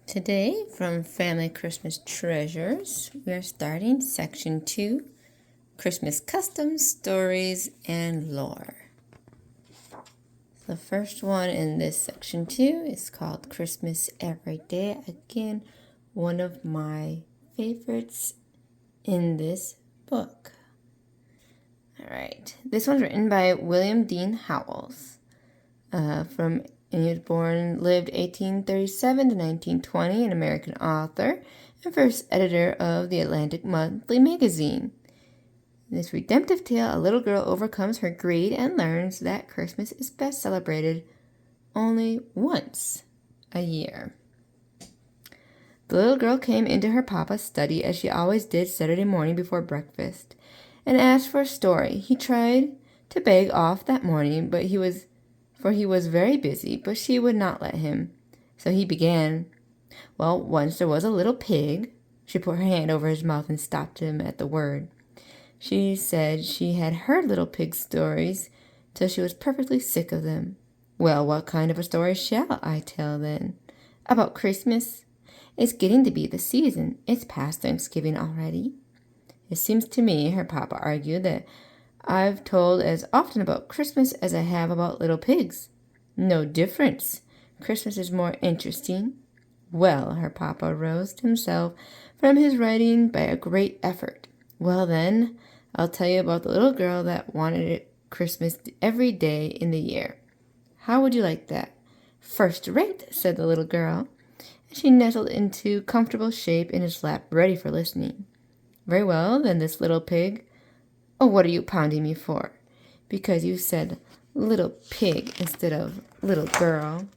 Today, from Family Christmas Treasures, we are starting Section 2, Christmas Customs, Stories, and Lore. The first one in this Section 2 is called Christmas Every Day. Again, one of my favorites in this book. All right, this one's written by William Dean Howells and he lived 1837 to 1920, an American author and first editor of the Atlantic Monthly magazine. In this redemptive tale, a little girl overcomes her greed and learns that Christmas is best celebrated only once a year. The little girl came into her papa's study as she always did Saturday morning before breakfast and asked for a story. He tried to beg off that morning, for he was very busy, but she would not let him. So he began. Well, once there was a little pig. She put her hand over his mouth and stopped him at the word. She said she had heard little pig stories till she was perfectly sick of them. Well, what kind of a story shall I tell then? About Christmas? It's getting to be the season. It's past Thanksgiving already. It seems to me, her papa argued, that I've told as often about Christmas as I have about little pigs. No difference. Christmas is more interesting. Well, her papa roused himself from his writing by a great effort. Well then, I'll tell you about the little girl that wanted it Christmas every day in the year. How would you like that? First rate, said the little girl, and she nestled into comfortable shape in his lap, ready for listening. Very well, then this little pig. Oh, what are you pounding me for? Because you said little pig instead of little girl.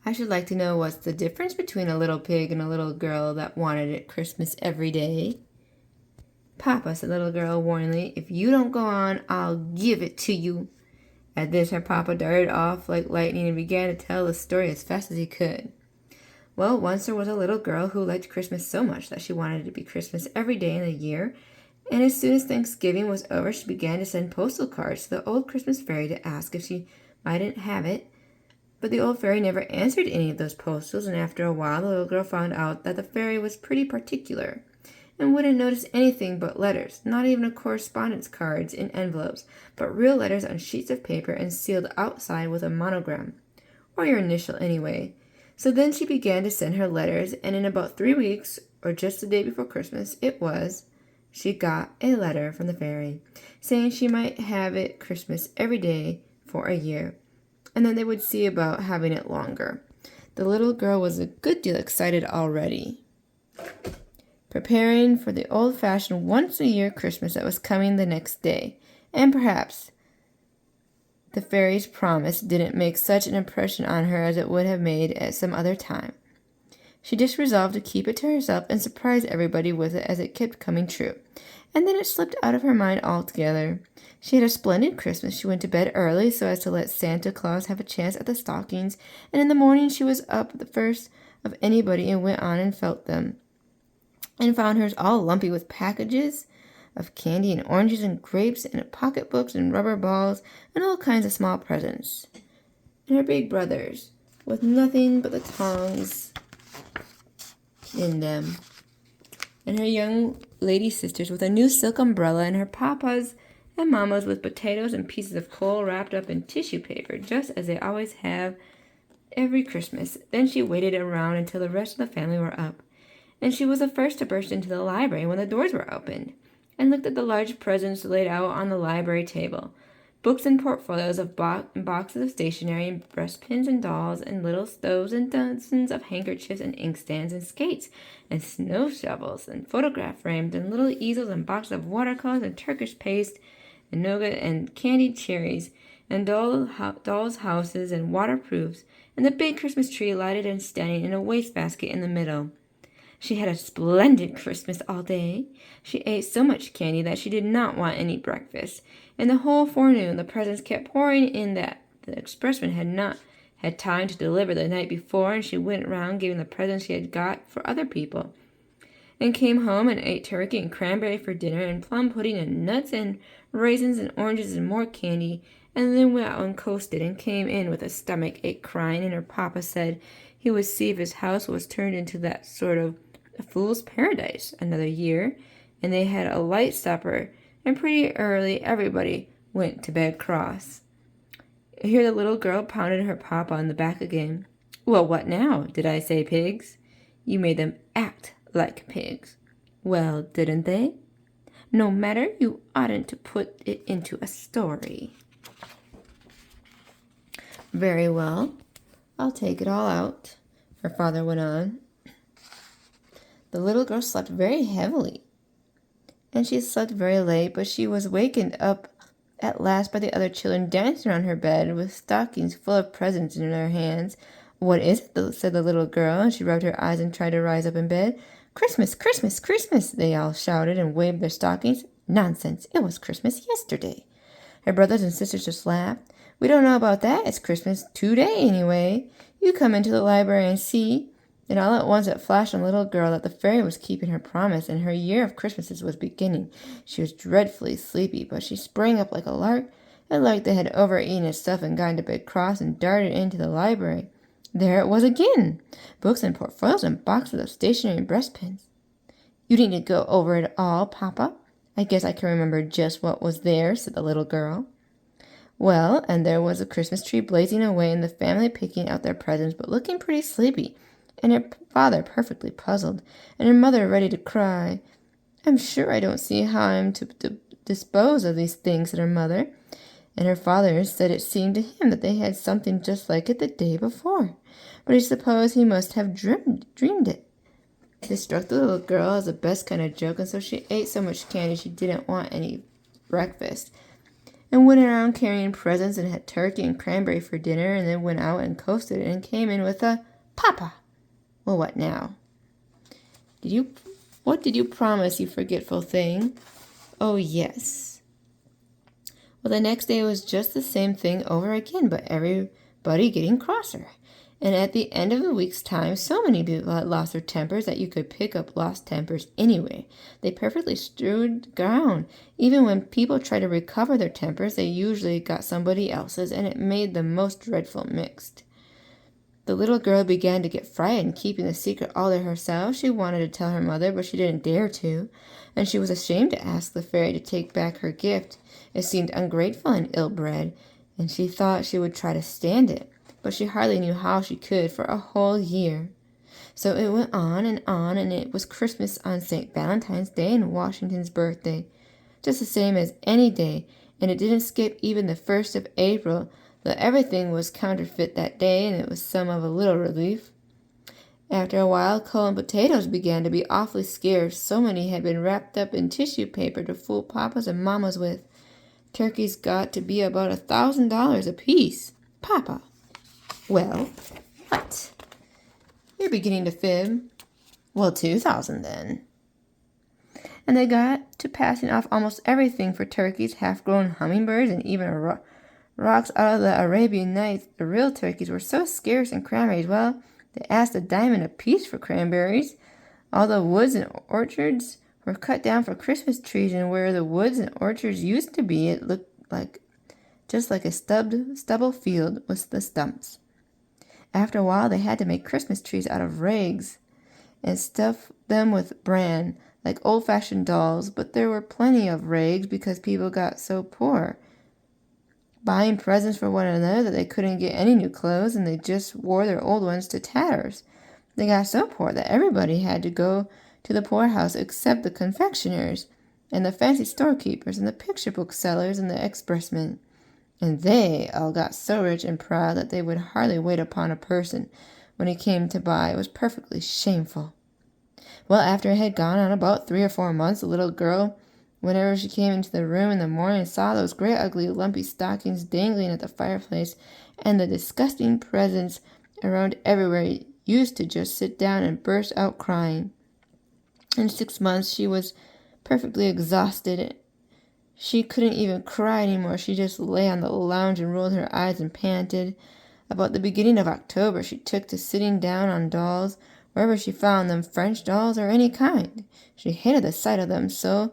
I should like to know what's the difference between a little pig and a little girl that wanted it Christmas every day. Papa, said the little girl warningly, if you don't go on, I'll give it to you. At this, her papa darted off like lightning and began to tell the story as fast as he could. Well, once there was a little girl who liked Christmas so much that she wanted it to be Christmas every day in the year, and as soon as Thanksgiving was over, she began to send postal cards to the old Christmas fairy to ask if she mightn't have it. But the old fairy never answered any of those postals, and after a while the little girl found out that the fairy was pretty particular and wouldn't notice anything but letters, not even correspondence cards in envelopes, but real letters on sheets of paper and sealed outside with a monogram, or your initial anyway. So then she began to send her letters, and in about 3 weeks, or just the day before Christmas, she got a letter from the fairy saying she might have it Christmas every day for a year, and then they would see about having it longer. The little girl was a good deal excited already, preparing for the old-fashioned once-a-year Christmas that was coming the next day, and perhaps the fairy's promise didn't make such an impression on her as it would have made at some other time. She just resolved to keep it to herself and surprise everybody with it as it kept coming true. And then it slipped out of her mind altogether. She had a splendid Christmas. She went to bed early so as to let Santa Claus have a chance at the stockings, and in the morning she was up the first of anybody and went on and felt them, and found hers all lumpy with packages of candy and oranges and grapes and pocketbooks and rubber balls and all kinds of small presents. And her big brothers, with nothing but the tongs in them, and her young lady sisters with a new silk umbrella, and her papas and mamas with potatoes and pieces of coal wrapped up in tissue paper, just as they always have every Christmas. Then she waited around until the rest of the family were up, and she was the first to burst into the library when the doors were opened, and looked at the large presents laid out on the library table. Books and portfolios of boxes of stationery and breastpins and dolls and little stoves and dozens of handkerchiefs and inkstands and skates and snow shovels and photograph frames and little easels and boxes of watercolors and Turkish paste and nougat and candied cherries and dolls' houses and waterproofs and the big Christmas tree lighted and standing in a wastebasket in the middle. She had a splendid Christmas all day. She ate so much candy that she did not want any breakfast. And the whole forenoon the presents kept pouring in that the expressman had not had time to deliver the night before, and she went round giving the presents she had got for other people, and came home and ate turkey and cranberry for dinner and plum pudding and nuts and raisins and oranges and more candy and then went out and coasted and came in with a stomach ache crying, and her papa said he would see if his house was turned into that sort of a fool's paradise another year, and they had a light supper, and pretty early everybody went to bed cross. Here the little girl pounded her papa on the back again. Well, what now? Did I say pigs? You made them act like pigs. Well, didn't they? No matter, you oughtn't to put it into a story. Very well, I'll take it all out, her father went on. The little girl slept very heavily, and she slept very late, but she was wakened up at last by the other children dancing around her bed with stockings full of presents in their hands. What is it? Said the little girl, and she rubbed her eyes and tried to rise up in bed. Christmas, Christmas, Christmas, they all shouted and waved their stockings. Nonsense, it was Christmas yesterday. Her brothers and sisters just laughed. We don't know about that. It's Christmas today anyway. You come into the library and see. And all at once it flashed on the little girl that the fairy was keeping her promise, and her year of Christmases was beginning. She was dreadfully sleepy, but she sprang up like a lark, and like they had overeaten its stuff and gone to bed cross, and darted into the library. There it was again, books and portfolios and boxes of stationery and breastpins. You need to go over it all, Papa. I guess I can remember just what was there, said the little girl. Well, and there was a Christmas tree blazing away, and the family picking out their presents, but looking pretty sleepy, and her father perfectly puzzled, and her mother ready to cry. I'm sure I don't see how I'm to dispose of these things, said her mother, and her father said it seemed to him that they had something just like it the day before, but he supposed he must have dreamed it. This struck the little girl as the best kind of joke, and so she ate so much candy she didn't want any breakfast, and went around carrying presents, and had turkey and cranberry for dinner, and then went out and coasted and came in with a Papa. Well, what now? What did you promise, you forgetful thing? Oh, yes. Well, the next day was just the same thing over again, but everybody getting crosser. And at the end of a week's time, so many people had lost their tempers that you could pick up lost tempers anywhere. They perfectly strewed ground. Even when people tried to recover their tempers, they usually got somebody else's, and it made the most dreadful mixed. The little girl began to get frightened, keeping the secret all to herself. She wanted to tell her mother, but she didn't dare to, and she was ashamed to ask the fairy to take back her gift. It seemed ungrateful and ill-bred, and she thought she would try to stand it, but she hardly knew how she could for a whole year. So it went on, and it was Christmas on St. Valentine's Day and Washington's birthday, just the same as any day, and it didn't skip even the 1st of April, though everything was counterfeit that day, and it was some of a little relief. After a while, coal and potatoes began to be awfully scarce. So many had been wrapped up in tissue paper to fool papas and mamas with. Turkeys got to be about $1,000 apiece. Papa. Well, what? You're beginning to fib. Well, 2,000 then. And they got to passing off almost everything for turkeys, half-grown hummingbirds, and even rocks out of the Arabian Nights. The real turkeys were so scarce, and cranberries, well, they asked $1 apiece for cranberries. All the woods and orchards were cut down for Christmas trees, and where the woods and orchards used to be, it looked just like a stubble field with the stumps. After a while, they had to make Christmas trees out of rags and stuff them with bran, like old-fashioned dolls, but there were plenty of rags because people got so poor, buying presents for one another, that they couldn't get any new clothes, and they just wore their old ones to tatters. They got so poor that everybody had to go to the poorhouse except the confectioners and the fancy storekeepers and the picture book sellers and the expressmen. And they all got so rich and proud that they would hardly wait upon a person when he came to buy. It was perfectly shameful. Well, after it had gone on about 3 or 4 months, the little girl, whenever she came into the room in the morning, saw those great ugly lumpy stockings dangling at the fireplace, and the disgusting presents around everywhere, used to just sit down and burst out crying. In 6 months she was perfectly exhausted. She couldn't even cry anymore. She just lay on the lounge and rolled her eyes and panted. About the beginning of October she took to sitting down on dolls, wherever she found them, French dolls or any kind. She hated the sight of them so,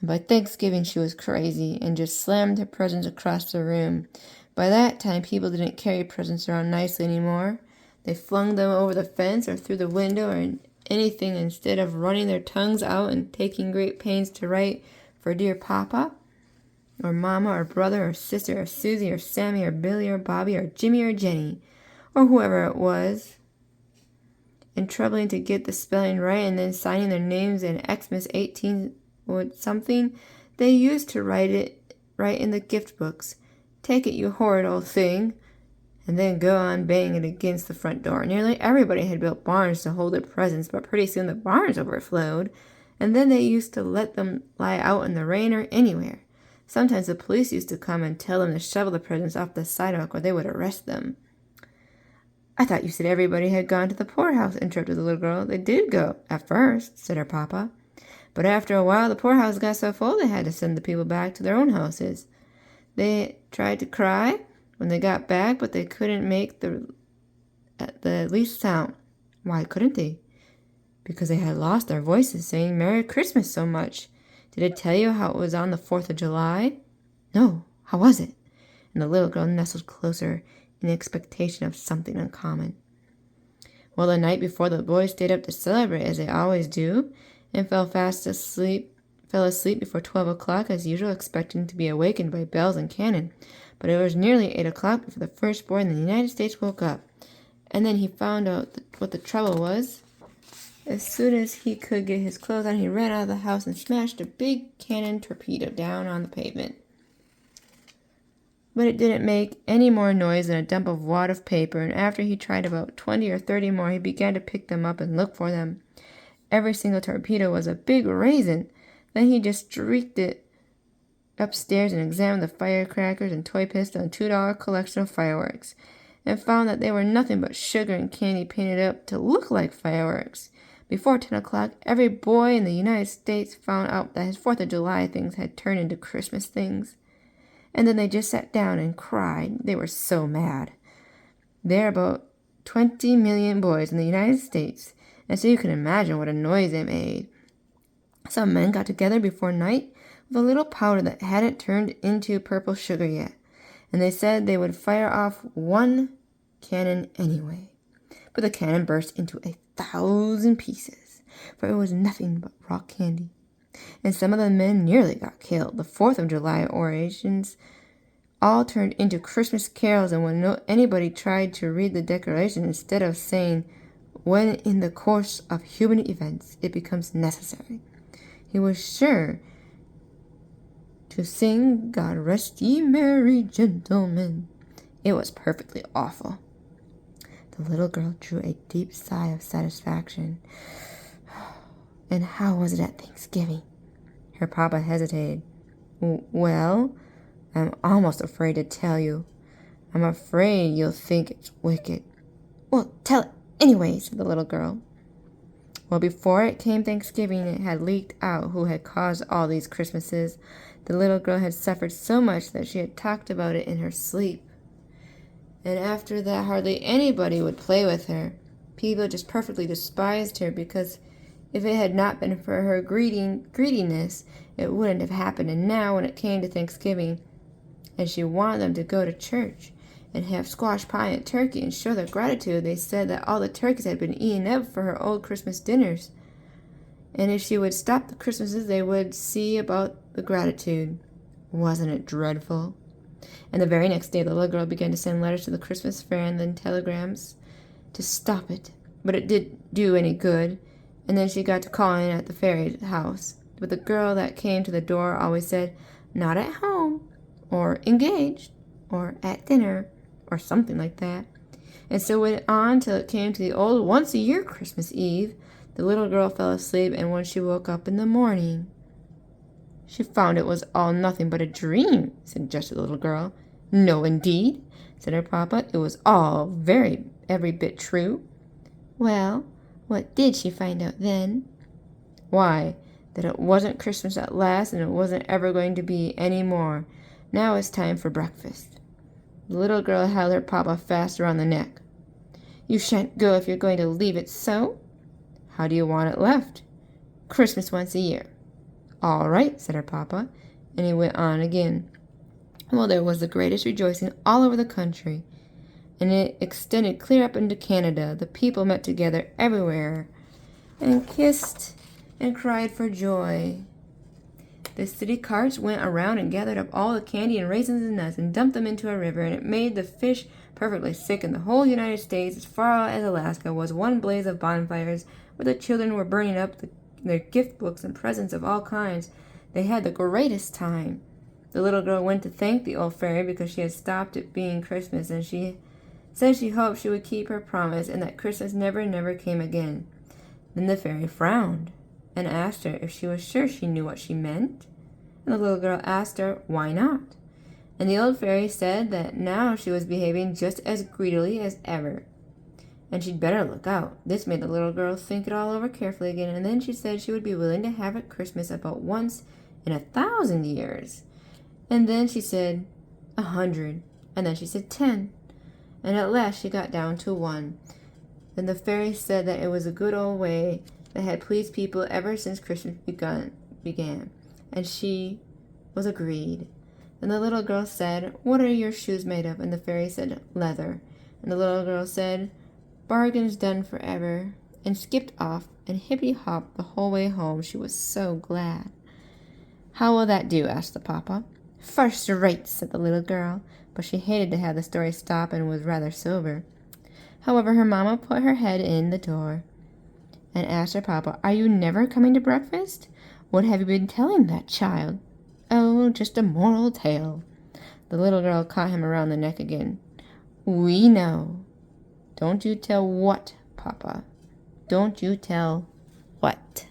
By Thanksgiving, she was crazy and just slammed her presents across the room. By that time, people didn't carry presents around nicely anymore. They flung them over the fence or through the window or anything instead of running their tongues out and taking great pains to write for dear Papa, or Mama, or brother, or sister, or Susie, or Sammy, or Billy, or Bobby, or Jimmy, or Jenny, or whoever it was, and troubling to get the spelling right and then signing their names in Xmas 18 or something. They used to write in the gift books, "Take it, you horrid old thing," and then go on banging it against the front door. Nearly everybody had built barns to hold their presents, but pretty soon the barns overflowed, and then they used to let them lie out in the rain or anywhere. Sometimes the police used to come and tell them to shovel the presents off the sidewalk or they would arrest them. "I thought you said everybody had gone to the poorhouse," interrupted the little girl. "They did go, at first," said her papa. "But after a while the poorhouse got so full they had to send the people back to their own houses. They tried to cry when they got back, but they couldn't make the least sound." "Why couldn't they?" "Because they had lost their voices saying Merry Christmas so much. Did it tell you how it was on the 4th of July? "No. How was it?" And the little girl nestled closer in expectation of something uncommon. "Well, the night before the boys stayed up to celebrate, as they always do, and fell asleep before 12 o'clock as usual, expecting to be awakened by bells and cannon. But it was nearly 8 o'clock before the first boy in the United States woke up. And then he found out what the trouble was. As soon as he could get his clothes on, he ran out of the house and smashed a big cannon torpedo down on the pavement. But it didn't make any more noise than a dump of wad of paper, and after he tried about 20 or 30 more, he began to pick them up and look for them. Every single torpedo was a big raisin. Then he just streaked it upstairs and examined the firecrackers and toy pistol and $2 collection of fireworks, and found that they were nothing but sugar and candy painted up to look like fireworks. Before 10 o'clock, every boy in the United States found out that his 4th of July things had turned into Christmas things. And then they just sat down and cried. They were so mad. There are about 20 million boys in the United States, and so you can imagine what a noise they made. Some men got together before night with a little powder that hadn't turned into purple sugar yet, and they said they would fire off one cannon anyway. But the cannon burst into 1,000 pieces, for it was nothing but raw candy. And some of the men nearly got killed. The 4th of July orations all turned into Christmas carols, and when anybody tried to read the Declaration, instead of saying, "When in the course of human events it becomes necessary," he was sure to sing, "God rest ye merry gentlemen." It was perfectly awful. The little girl drew a deep sigh of satisfaction. "And how was it at Thanksgiving?" Her papa hesitated. "Well, I'm almost afraid to tell you. I'm afraid you'll think it's wicked." "Well, tell it anyway," said the little girl. Well, before it came Thanksgiving, it had leaked out who had caused all these Christmases. The little girl had suffered so much that she had talked about it in her sleep. And after that, hardly anybody would play with her. People just perfectly despised her, because if it had not been for her greediness, it wouldn't have happened. And now, when it came to Thanksgiving, and she wanted them to go to church and have squash pie and turkey and show their gratitude, they said that all the turkeys had been eaten up for her old Christmas dinners. And if she would stop the Christmases, they would see about the gratitude. Wasn't it dreadful? And the very next day, the little girl began to send letters to the Christmas fair and then telegrams to stop it. But it didn't do any good. And then she got to calling at the fairy house. But the girl that came to the door always said, "Not at home," or "engaged," or "at dinner," or something like that. And so went on till it came to the old once-a-year Christmas Eve. The little girl fell asleep, and when she woke up in the morning, she found it was all nothing but a dream, suggested the little girl. "No, indeed," said her papa. "It was all every bit true." "Well, what did she find out then?" "Why, that it wasn't Christmas at last, and it wasn't ever going to be any more. Now it's time for breakfast." The little girl held her papa fast around the neck. "You shan't go if you're going to leave it so." "How do you want it left?" "Christmas once a year." "All right," said her papa, and he went on again. Well, there was the greatest rejoicing all over the country, and it extended clear up into Canada. The people met together everywhere and kissed and cried for joy. The city carts went around and gathered up all the candy and raisins and nuts and dumped them into a river, and it made the fish perfectly sick. And the whole United States, as far out as Alaska, was one blaze of bonfires where the children were burning up their gift books and presents of all kinds. They had the greatest time. The little girl went to thank the old fairy because she had stopped it being Christmas, and she said she hoped she would keep her promise and that Christmas never came again. Then the fairy frowned and asked her if she was sure she knew what she meant. And the little girl asked her why not. And the old fairy said that now she was behaving just as greedily as ever, and she'd better look out. This made the little girl think it all over carefully again, and then she said she would be willing to have it Christmas about once in 1,000 years. And then she said 100, and then she said 10, and at last she got down to 1. Then the fairy said that it was a good old way that had pleased people ever since Christmas began, and she was agreed. And the little girl said, "What are your shoes made of?" And the fairy said, "Leather." And the little girl said, "Bargain's done forever," and skipped off and hippity-hopped the whole way home. She was so glad. "How will that do?" asked the papa. "First rate," said the little girl, but she hated to have the story stop and was rather sober. However, her mamma put her head in the door and asked her papa, "Are you never coming to breakfast? What have you been telling that child?" "Oh, just a moral tale." The little girl caught him around the neck again. "We know." "Don't you tell what, papa? Don't you tell what?"